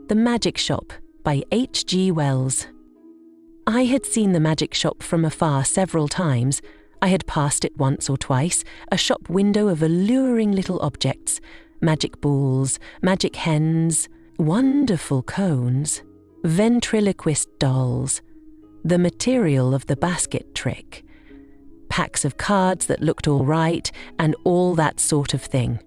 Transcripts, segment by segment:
The Magic Shop by H.G. Wells. I had seen the magic shop from afar several times. I had passed it once or twice, a shop window of alluring little objects, magic balls, magic hens, wonderful cones, ventriloquist dolls, the material of the basket trick, packs of cards that looked all right, and all that sort of thing.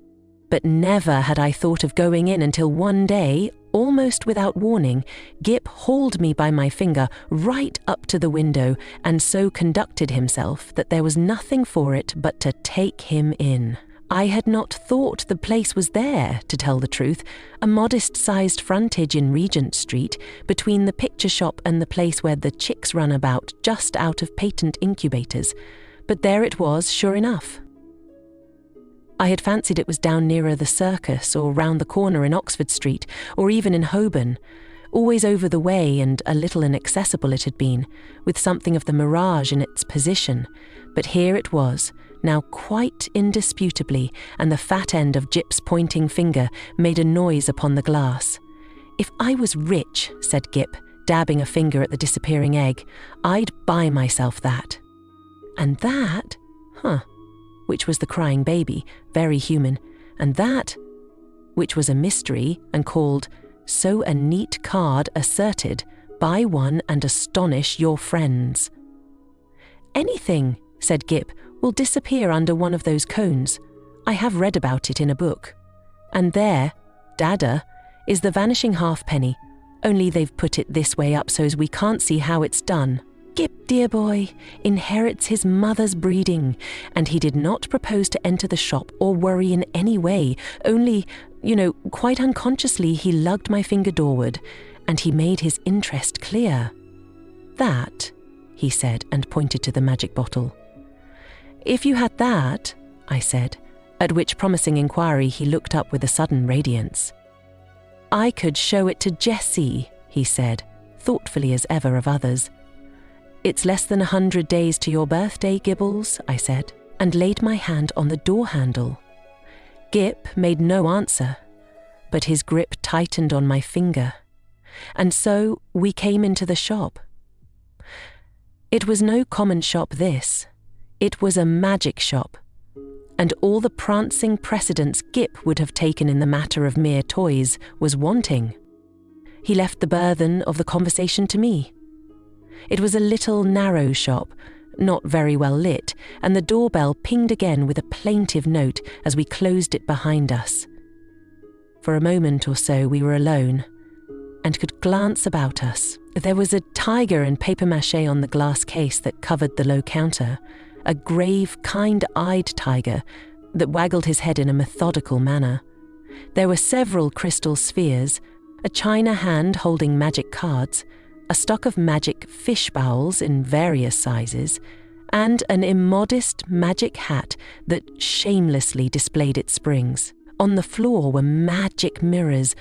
But never had I thought of going in until one day, almost without warning, Gip hauled me by my finger right up to the window and so conducted himself that there was nothing for it but to take him in. I had not thought the place was there, to tell the truth, a modest-sized frontage in Regent Street, between the picture shop and the place where the chicks run about just out of patent incubators. But there it was, sure enough. I had fancied it was down nearer the circus or round the corner in Oxford Street, or even in Holborn. Always over the way and a little inaccessible it had been, with something of the mirage in its position. But here it was, now quite indisputably, and the fat end of Jip's pointing finger made a noise upon the glass. "If I was rich," said Gip, dabbing a finger at the disappearing egg, "I'd buy myself that." And that? Which was the crying baby, very human, and that, which was a mystery and called, "So a neat card asserted, buy one and astonish your friends." "Anything," said Gip, "will disappear under one of those cones. I have read about it in a book. And there, Dada, is the vanishing halfpenny, only they've put it this way up so as we can't see how it's done. Gip, dear boy, inherits his mother's breeding, and he did not propose to enter the shop or worry in any way, only, quite unconsciously he lugged my finger doorward, and he made his interest clear. That," he said, and pointed to the magic bottle. "If you had that," I said, at which promising inquiry he looked up with a sudden radiance. "I could show it to Jessie," he said, thoughtfully as ever of others. "It's less than 100 days to your birthday, Gibbles," I said, and laid my hand on the door handle. Gip made no answer, but his grip tightened on my finger, and so we came into the shop. It was no common shop, this. It was a magic shop, and all the prancing precedence Gip would have taken in the matter of mere toys was wanting. He left the burthen of the conversation to me. It was a little narrow shop, not very well lit, and the doorbell pinged again with a plaintive note as we closed it behind us. For a moment or so we were alone, and could glance about us. There was a tiger in papier-mâché on the glass case that covered the low counter, a grave, kind-eyed tiger that waggled his head in a methodical manner. There were several crystal spheres, a china hand holding magic cards, a stock of magic fish bowls in various sizes, and an immodest magic hat that shamelessly displayed its springs. On the floor were magic mirrors,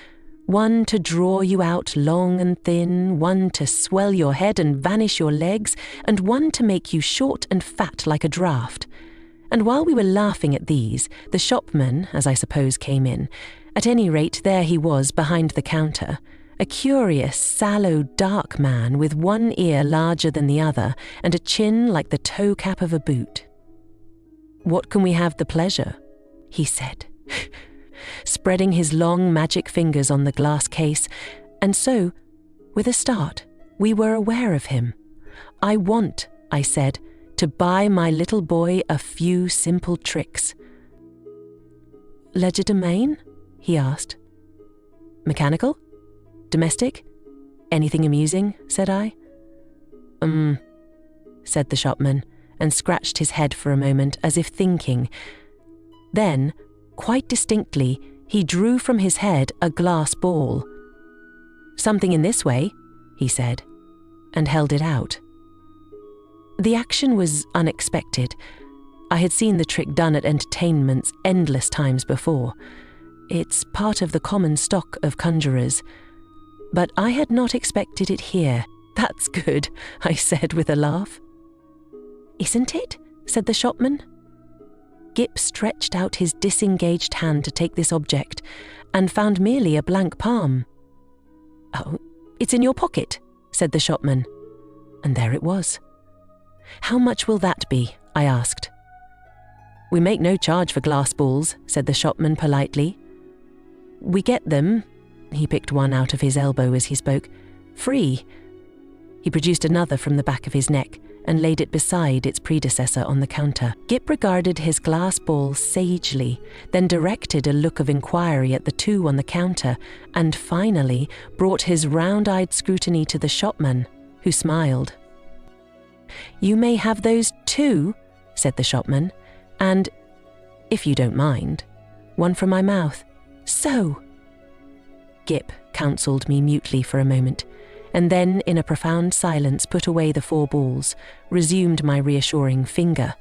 one to draw you out long and thin, one to swell your head and vanish your legs, and one to make you short and fat like a draught. And while we were laughing at these, the shopman, as I suppose, came in. At any rate, there he was behind the counter, a curious, sallow, dark man with one ear larger than the other and a chin like the toe cap of a boot. "What can we have the pleasure?" he said, spreading his long magic fingers on the glass case, and so, with a start, we were aware of him. "I want," I said, "to buy my little boy a few simple tricks." "Legerdemain?" he asked. "Mechanical? Domestic? Anything amusing?" said I. Said the shopman, and scratched his head for a moment as if thinking. Then, quite distinctly, he drew from his head a glass ball. "Something in this way," he said, and held it out. The action was unexpected. I had seen the trick done at entertainments endless times before. It's part of the common stock of conjurers. But I had not expected it here. "That's good," I said with a laugh. "Isn't it?" said the shopman. Gip stretched out his disengaged hand to take this object, and found merely a blank palm. "Oh, it's in your pocket," said the shopman. And there it was. "How much will that be?" I asked. "We make no charge for glass balls," said the shopman politely. "We get them," he picked one out of his elbow as he spoke, "free." He produced another from the back of his neck and laid it beside its predecessor on the counter. Gip regarded his glass ball sagely, then directed a look of inquiry at the two on the counter, and finally brought his round-eyed scrutiny to the shopman, who smiled. "You may have those too," said the shopman, "and, if you don't mind, one from my mouth. So." Gip counselled me mutely for a moment, and then in a profound silence put away the 4 balls, resumed my reassuring finger,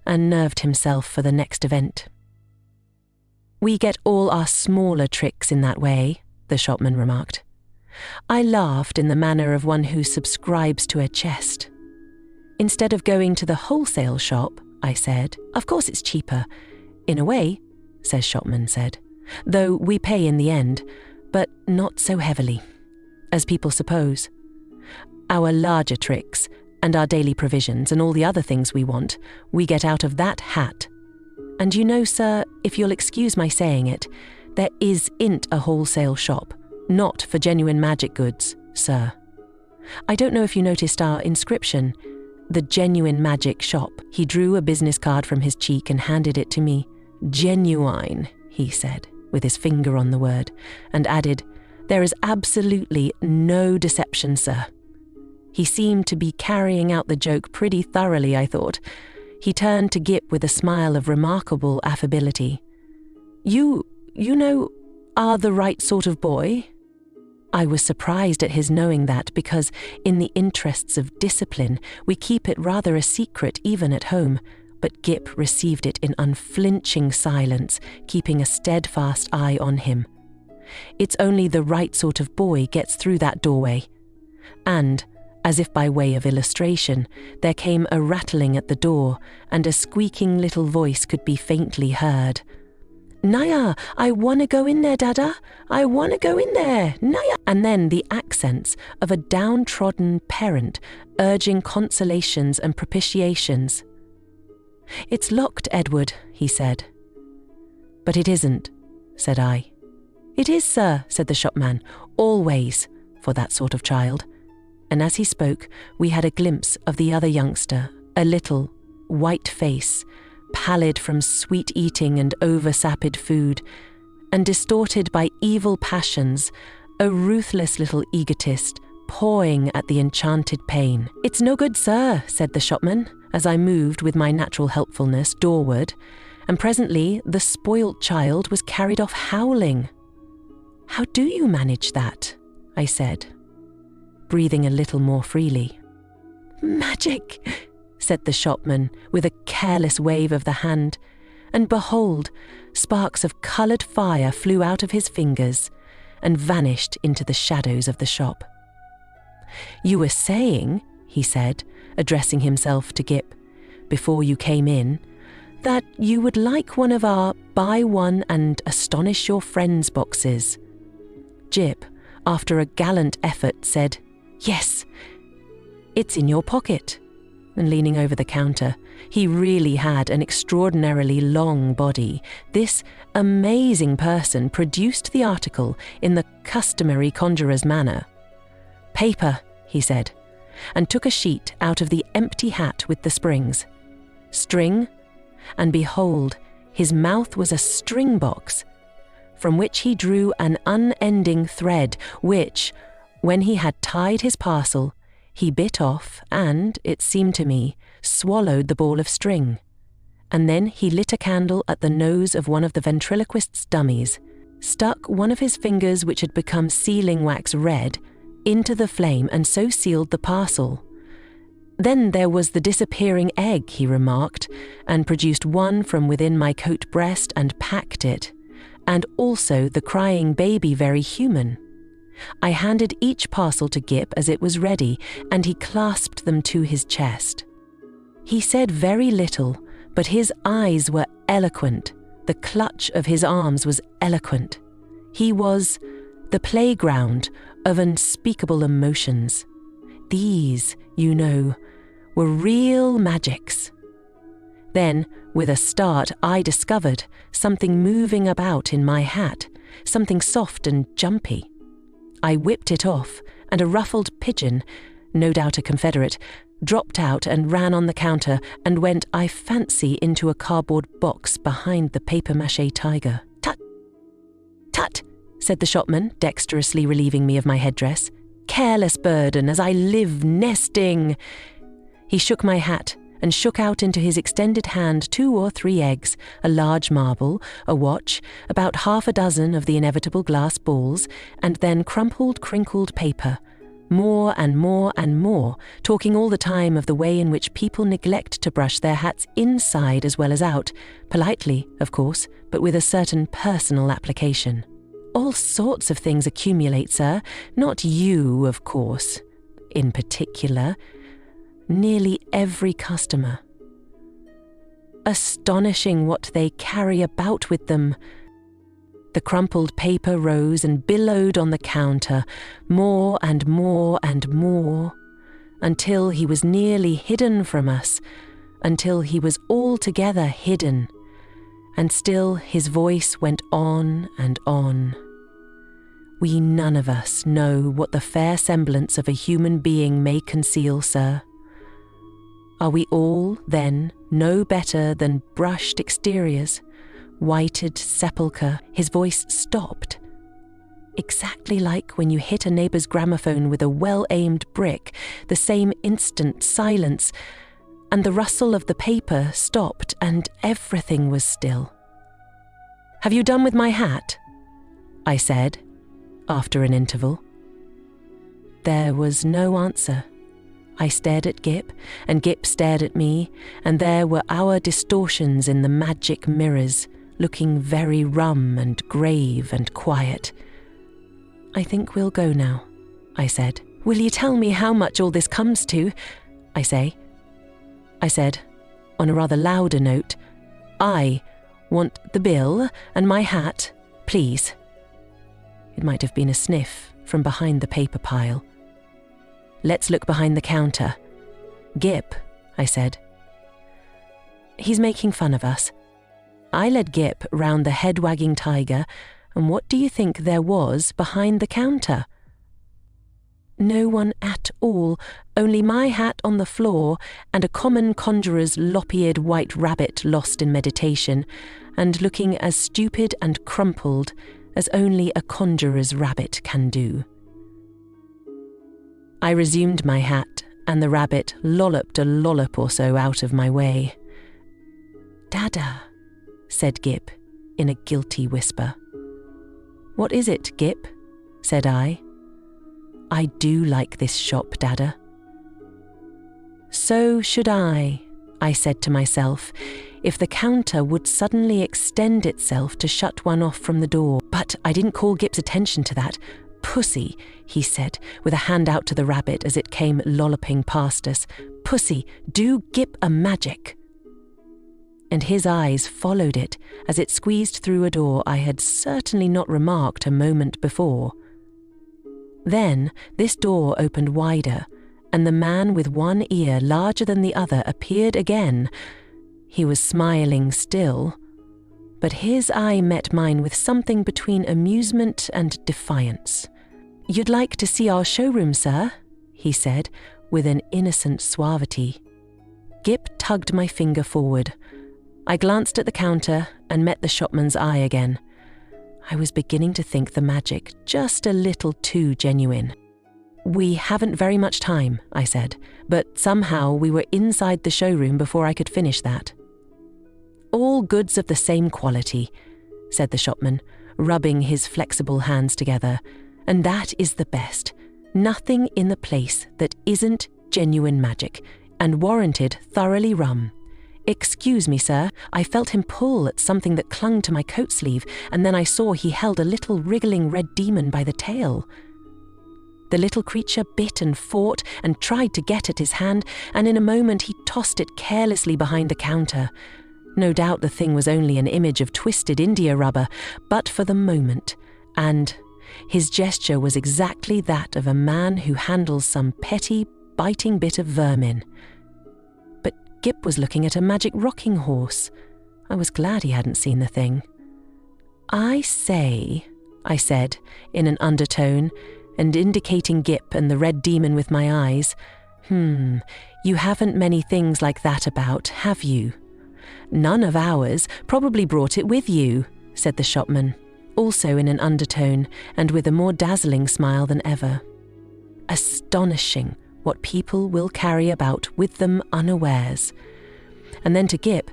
and nerved himself for the next event. "We get all our smaller tricks in that way," the shopman remarked. I laughed in the manner of one who subscribes to a chest. "Instead of going to the wholesale shop," I said. "Of course it's cheaper." "In a way," says shopman said, "though we pay in the end, but not so heavily as people suppose. Our larger tricks and our daily provisions and all the other things we want, we get out of that hat. And you know, sir, if you'll excuse my saying it, there isn't a wholesale shop, not for genuine magic goods, sir. I don't know if you noticed our inscription, the Genuine Magic Shop." He drew a business card from his cheek and handed it to me. "Genuine," he said, with his finger on the word, and added, "There is absolutely no deception, sir." He seemed to be carrying out the joke pretty thoroughly, I thought. He turned to Gip with a smile of remarkable affability. You know, are the right sort of boy?" I was surprised at his knowing that because, in the interests of discipline, we keep it rather a secret even at home, but Gip received it in unflinching silence, keeping a steadfast eye on him. "It's only the right sort of boy gets through that doorway." And, as if by way of illustration, there came a rattling at the door, and a squeaking little voice could be faintly heard. "Naya, I want to go in there, Dada. I want to go in there, Naya." And then the accents of a downtrodden parent urging consolations and propitiations. "It's locked, Edward," he said. "But it isn't," said I. "It is, sir," said the shopman, "always, for that sort of child." And as he spoke, we had a glimpse of the other youngster, a little, white face, pallid from sweet eating and over-sapid food, and distorted by evil passions, a ruthless little egotist, pawing at the enchanted pain. "It's no good, sir," said the shopman, as I moved with my natural helpfulness doorward, and presently the spoilt child was carried off howling. "How do you manage that?" I said, breathing a little more freely. "Magic," said the shopman with a careless wave of the hand, and behold, sparks of coloured fire flew out of his fingers and vanished into the shadows of the shop. "You were saying," he said, addressing himself to Gip, "before you came in, that you would like one of our buy one and astonish your friends boxes." Gip, after a gallant effort, said, "Yes, it's in your pocket." And leaning over the counter, he really had an extraordinarily long body. This amazing person produced the article in the customary conjurer's manner. "Paper," he said, and took a sheet out of the empty hat with the springs. "String," and behold, his mouth was a string box, from which he drew an unending thread which, when he had tied his parcel, he bit off and, it seemed to me, swallowed the ball of string. And then he lit a candle at the nose of one of the ventriloquist's dummies, stuck one of his fingers, which had become sealing wax red, into the flame and so sealed the parcel. Then there was the disappearing egg, he remarked, and produced one from within my coat breast and packed it, and also the crying baby very human. I handed each parcel to Gip as it was ready, and he clasped them to his chest. He said very little, but his eyes were eloquent. The clutch of his arms was eloquent. He was the playground of unspeakable emotions. These, you know, were real magics. Then, with a start, I discovered something moving about in my hat, something soft and jumpy. I whipped it off, and a ruffled pigeon, no doubt a Confederate, dropped out and ran on the counter and went, I fancy, into a cardboard box behind the papier-mâché tiger. "Tut! Tut!" said the shopman, dexterously relieving me of my headdress. "Careless bird, and as I live, nesting!" He shook my hat and shook out into his extended hand 2 or 3 eggs, a large marble, a watch, about half a dozen of the inevitable glass balls, and then crumpled, crinkled paper. More and more and more, talking all the time of the way in which people neglect to brush their hats inside as well as out, politely, of course, but with a certain personal application. All sorts of things accumulate, sir. Not you, of course, in particular. Nearly every customer. Astonishing what they carry about with them. The crumpled paper rose and billowed on the counter, more and more and more, until he was nearly hidden from us, until he was altogether hidden, and still his voice went on and on. We none of us know what the fair semblance of a human being may conceal, sir. Are we all, then, no better than brushed exteriors? Whited sepulchre, his voice stopped. Exactly like when you hit a neighbour's gramophone with a well-aimed brick, the same instant silence, and the rustle of the paper stopped and everything was still. "Have you done with my hat?" I said, after an interval. There was no answer. I stared at Gip, and Gip stared at me, and there were our distortions in the magic mirrors, looking very rum and grave and quiet. "I think we'll go now," I said. "Will you tell me how much all this comes to?" I said, on a rather louder note, "I want the bill and my hat, please." It might have been a sniff from behind the paper pile. "Let's look behind the counter." "Gip," I said. "He's making fun of us." I led Gip round the head-wagging tiger, and what do you think there was behind the counter? No one at all, only my hat on the floor and a common conjurer's lop-eared white rabbit lost in meditation, and looking as stupid and crumpled as only a conjurer's rabbit can do. I resumed my hat, and the rabbit lolloped a lollop or so out of my way. "Dada," said Gip, in a guilty whisper. "What is it, Gip?" said I. "I do like this shop, Dada." So should I said to myself, if the counter would suddenly extend itself to shut one off from the door. But I didn't call Gip's attention to that. "Pussy," he said, with a hand out to the rabbit as it came lolloping past us. "Pussy, do Gip a magic." And his eyes followed it as it squeezed through a door I had certainly not remarked a moment before. Then this door opened wider, and the man with one ear larger than the other appeared again. He was smiling still, but his eye met mine with something between amusement and defiance. "You'd like to see our showroom, sir?" he said, with an innocent suavity. Gip tugged my finger forward. I glanced at the counter and met the shopman's eye again. I was beginning to think the magic just a little too genuine. "We haven't very much time," I said, but somehow we were inside the showroom before I could finish that. "All goods of the same quality," said the shopman, rubbing his flexible hands together, "and that is the best. Nothing in the place that isn't genuine magic, and warranted thoroughly rum. Excuse me, sir, I felt him pull at something that clung to my coat sleeve, and then I saw he held a little wriggling red demon by the tail. The little creature bit and fought and tried to get at his hand, and in a moment he tossed it carelessly behind the counter. No doubt the thing was only an image of twisted India rubber, but for the moment, and His gesture was exactly that of a man who handles some petty, biting bit of vermin. But Gip was looking at a magic rocking horse. I was glad he hadn't seen the thing. "I say," I said in an undertone, and indicating Gip and the red demon with my eyes, "You haven't many things like that about, have you?" "None of ours. Probably brought it with you," said the shopman, also in an undertone and with a more dazzling smile than ever. Astonishing what people will carry about with them unawares. And then to Gip,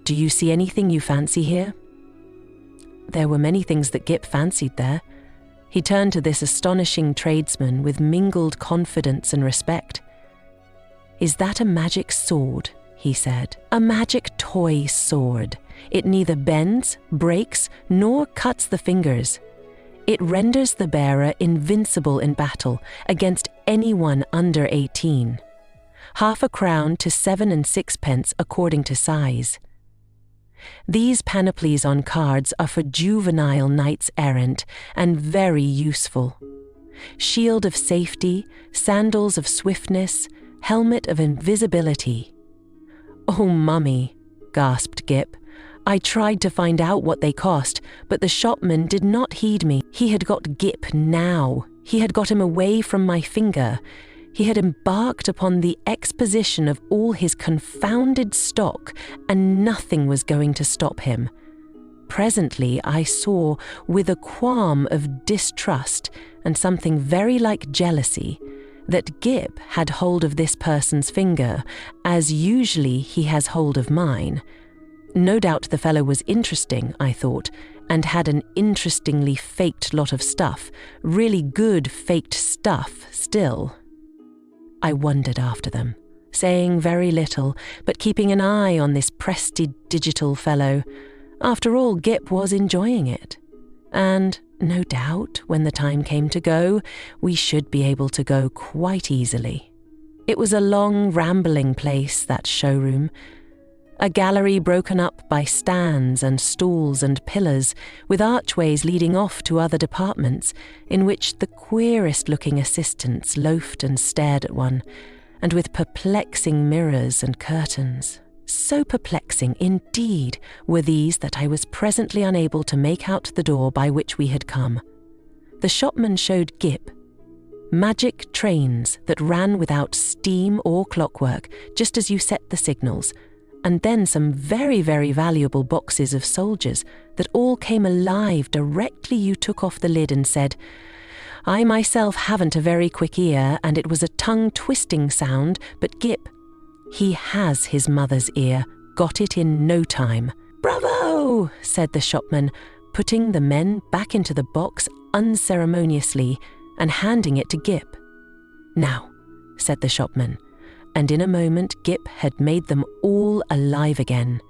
"Do you see anything you fancy here?" There were many things that Gip fancied there. He turned to this astonishing tradesman with mingled confidence and respect. "Is that a magic sword?" he said. "A magic toy sword. It neither bends, breaks, nor cuts the fingers. It renders the bearer invincible in battle against anyone under 18. Half a crown to 7 and 6 according to size. These panoplies on cards are for juvenile knights errant and very useful. Shield of safety, sandals of swiftness, helmet of invisibility." "Oh, Mummy," gasped Gip. "I tried to find out what they cost, but the shopman did not heed me. He had got Gip now. He had got him away from my finger. He had embarked upon the exposition of all his confounded stock, and nothing was going to stop him." Presently I saw, with a qualm of distrust and something very like jealousy, that Gip had hold of this person's finger, as usually he has hold of mine. No doubt the fellow was interesting, I thought, and had an interestingly faked lot of stuff, really good faked stuff still. I wondered after them, saying very little, but keeping an eye on this prestidigital fellow. After all, Gip was enjoying it. And, no doubt, when the time came to go, we should be able to go quite easily. It was a long, rambling place, that showroom. A gallery broken up by stands and stools and pillars, with archways leading off to other departments, in which the queerest-looking assistants loafed and stared at one, and with perplexing mirrors and curtains. So perplexing, indeed, were these that I was presently unable to make out the door by which we had come. The shopman showed Gip magic trains that ran without steam or clockwork, just as you set the signals, and then some very, very valuable boxes of soldiers that all came alive directly you took off the lid and said, "I myself haven't a very quick ear, and it was a tongue-twisting sound, but Gip, he has his mother's ear, got it in no time." "Bravo!" said the shopman, putting the men back into the box unceremoniously and handing it to Gip. "Now," said the shopman, and in a moment Gip had made them all alive again.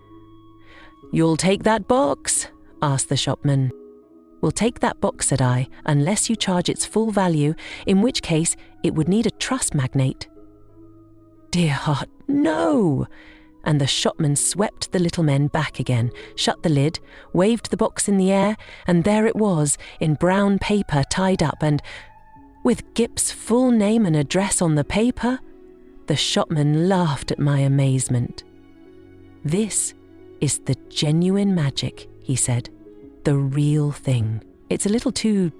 "You'll take that box?" asked the shopman. "We'll take that box," said I, "unless you charge its full value, in which case it would need a trust magnate." "Dear heart, no!" And the shopman swept the little men back again, shut the lid, waved the box in the air, and there it was, in brown paper tied up, and with Gip's full name and address on the paper. The shopman laughed at my amazement. "This is the genuine magic," he said. "The real thing." "It's a little too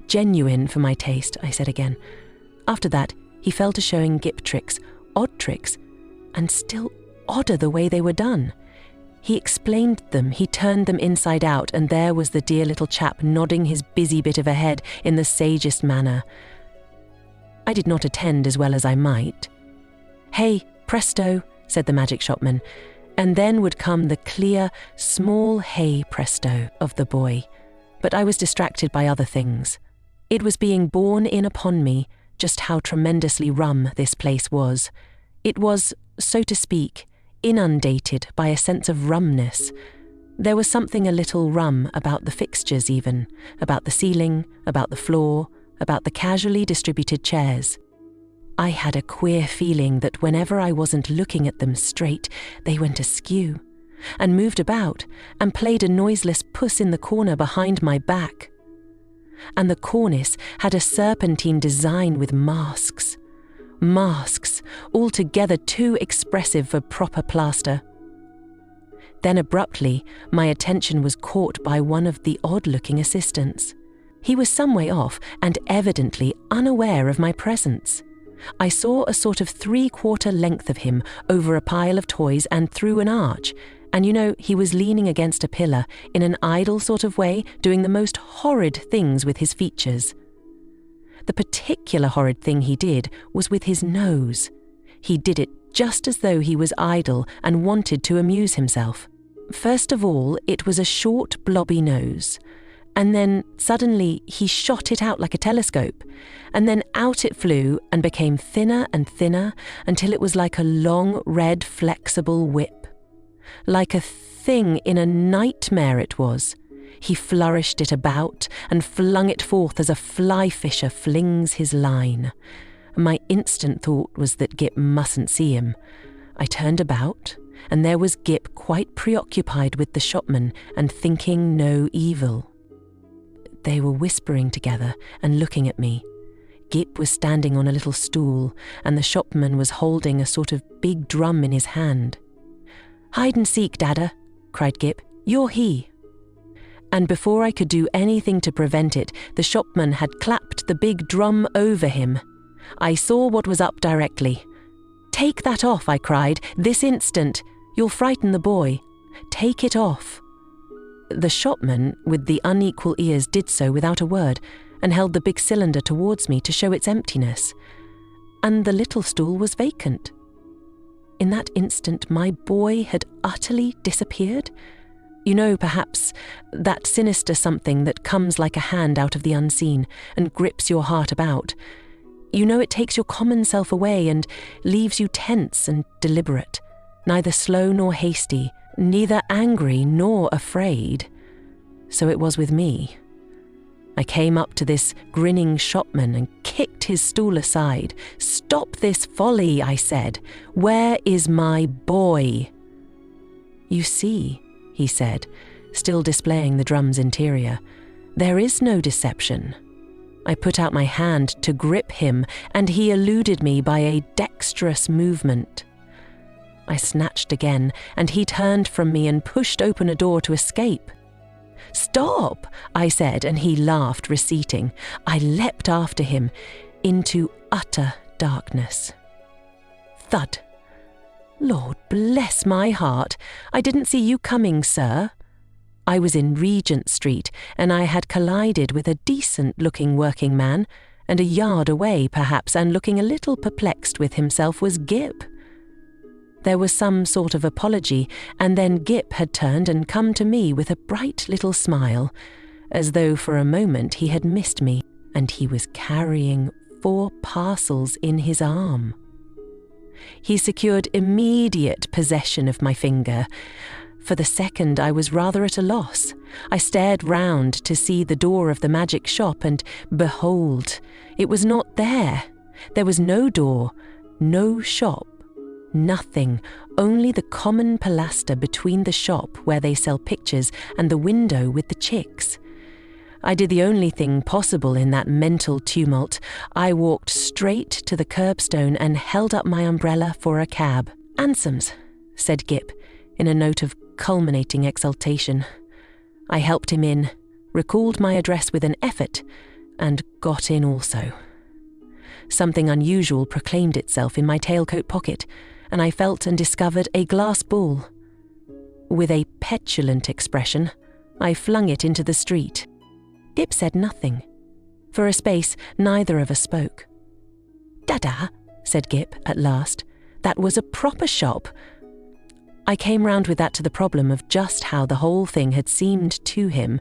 genuine for my taste," I said again. After that, he fell to showing Gip tricks, odd tricks, and still odder the way they were done. He explained them, he turned them inside out, and there was the dear little chap nodding his busy bit of a head in the sagest manner. I did not attend as well as I might. "Hey, presto," said the magic shopman, and then would come the clear, small hey presto of the boy. But I was distracted by other things. It was being borne in upon me just how tremendously rum this place was. It was, so to speak, inundated by a sense of rumness. There was something a little rum about the fixtures even, about the ceiling, about the floor, about the casually distributed chairs. I had a queer feeling that whenever I wasn't looking at them straight, they went askew, and moved about, and played a noiseless puss in the corner behind my back. and the cornice had a serpentine design with masks. Masks, altogether too expressive for proper plaster. Then abruptly, my attention was caught by one of the odd-looking assistants. He was some way off and evidently unaware of my presence. I saw a sort of 3/4 length of him over a pile of toys and through an arch, and he was leaning against a pillar in an idle sort of way, doing the most horrid things with his features. The particular horrid thing he did was with his nose. He did it just as though he was idle and wanted to amuse himself. First of all, it was a short, blobby nose, and then suddenly he shot it out like a telescope, and then out it flew and became thinner and thinner until it was like a long, red, flexible whip. Like a thing in a nightmare it was. He flourished it about and flung it forth as a fly fisher flings his line. My instant thought was that Gip mustn't see him. I turned about, and there was Gip quite preoccupied with the shopman and thinking no evil. They were whispering together and looking at me. Gip was standing on a little stool, and the shopman was holding a sort of big drum in his hand. "Hide and seek, Dada," cried Gip. "You're he." And before I could do anything to prevent it, the shopman had clapped the big drum over him. I saw what was up directly. "Take that off," I cried, "this instant. You'll frighten the boy. Take it off." The shopman, with the unequal ears, did so without a word, and held the big cylinder towards me to show its emptiness. And the little stool was vacant. In that instant, my boy had utterly disappeared. Perhaps, that sinister something that comes like a hand out of the unseen and grips your heart about. It takes your common self away and leaves you tense and deliberate, neither slow nor hasty, neither angry nor afraid. So it was with me. I came up to this grinning shopman and kicked his stool aside. "Stop this folly," I said. "Where is my boy?" "You see," he said, still displaying the drum's interior, "there is no deception." I put out my hand to grip him, and he eluded me by a dexterous movement. I snatched again, and he turned from me and pushed open a door to escape. "Stop," I said, and he laughed, receding. I leapt after him into utter darkness. Thud. "Lord bless my heart, I didn't see you coming, sir." I was in Regent Street, and I had collided with a decent-looking working man, and a yard away, perhaps, and looking a little perplexed with himself, was Gip. There was some sort of apology, and then Gip had turned and come to me with a bright little smile, as though for a moment he had missed me, and he was carrying 4 parcels in his arm. He secured immediate possession of my finger. For the second I was rather at a loss. I stared round to see the door of the magic shop, and behold, it was not there. There was no door, no shop, nothing, only the common pilaster between the shop where they sell pictures and the window with the chicks. I did the only thing possible in that mental tumult. I walked straight to the curbstone and held up my umbrella for a cab. "Ansem's," said Gip, in a note of culminating exultation. I helped him in, recalled my address with an effort, and got in also. Something unusual proclaimed itself in my tailcoat pocket, and I felt and discovered a glass ball. With a petulant expression, I flung it into the street. Gip said nothing. For a space, neither of us spoke. "Dada," said Gip at last, "that was a proper shop." I came round with that to the problem of just how the whole thing had seemed to him.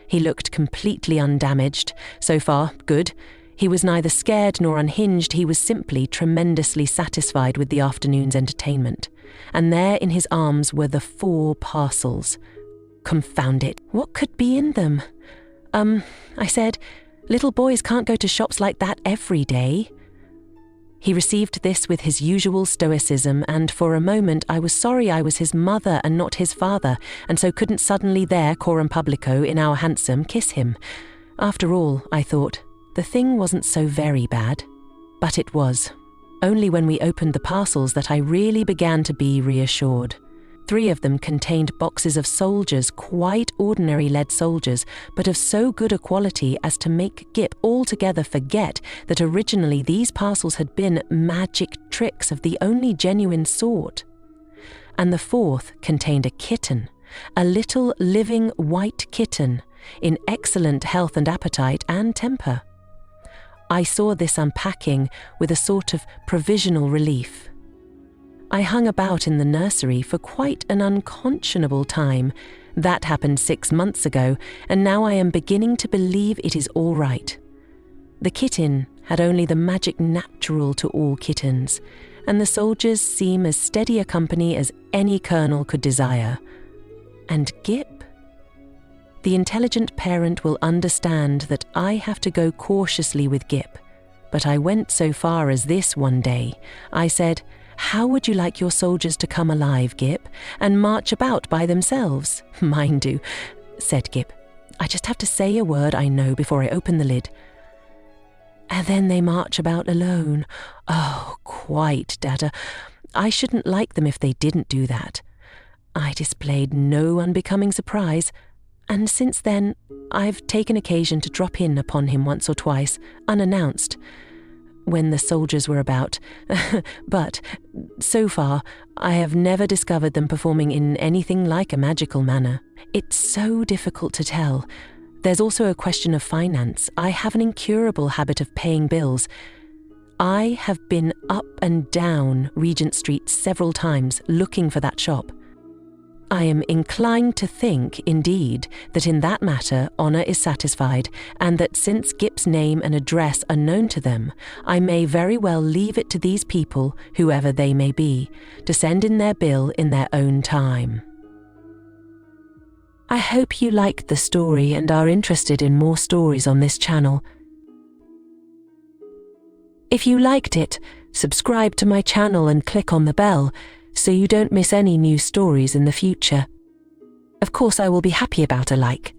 He looked completely undamaged. So far, good. He was neither scared nor unhinged. He was simply tremendously satisfied with the afternoon's entertainment. And there in his arms were the 4 parcels. Confound it, what could be in them? I said, "Little boys can't go to shops like that every day." He received this with his usual stoicism, and for a moment I was sorry I was his mother and not his father, and so couldn't suddenly there, coram publico, in our hansom, kiss him. After all, I thought, the thing wasn't so very bad. But it was. Only when we opened the parcels that I really began to be reassured. 3 of them contained boxes of soldiers, quite ordinary lead soldiers, but of so good a quality as to make Gip altogether forget that originally these parcels had been magic tricks of the only genuine sort. And the 4th contained a kitten, a little living white kitten, in excellent health and appetite and temper. I saw this unpacking with a sort of provisional relief. I hung about in the nursery for quite an unconscionable time. That happened 6 months ago, and now I am beginning to believe it is all right. The kitten had only the magic natural to all kittens, and the soldiers seem as steady a company as any colonel could desire. And Gip? The intelligent parent will understand that I have to go cautiously with Gip, but I went so far as this one day. I said, "How would you like your soldiers to come alive, Gip, and march about by themselves?" "Mine do," said Gip. "I just have to say a word I know before I open the lid." "And then they march about alone." "Oh, quite, Dada. I shouldn't like them if they didn't do that." I displayed no unbecoming surprise, and since then I've taken occasion to drop in upon him once or twice, unannounced, when the soldiers were about, but so far I have never discovered them performing in anything like a magical manner. It's so difficult to tell. There's also a question of finance. I have an incurable habit of paying bills. I have been up and down Regent Street several times looking for that shop. I am inclined to think, indeed, that in that matter honour is satisfied, and that since Gip's name and address are known to them, I may very well leave it to these people, whoever they may be, to send in their bill in their own time. I hope you liked the story and are interested in more stories on this channel. If you liked it, subscribe to my channel and click on the bell, so you don't miss any new stories in the future. Of course, I will be happy about a like.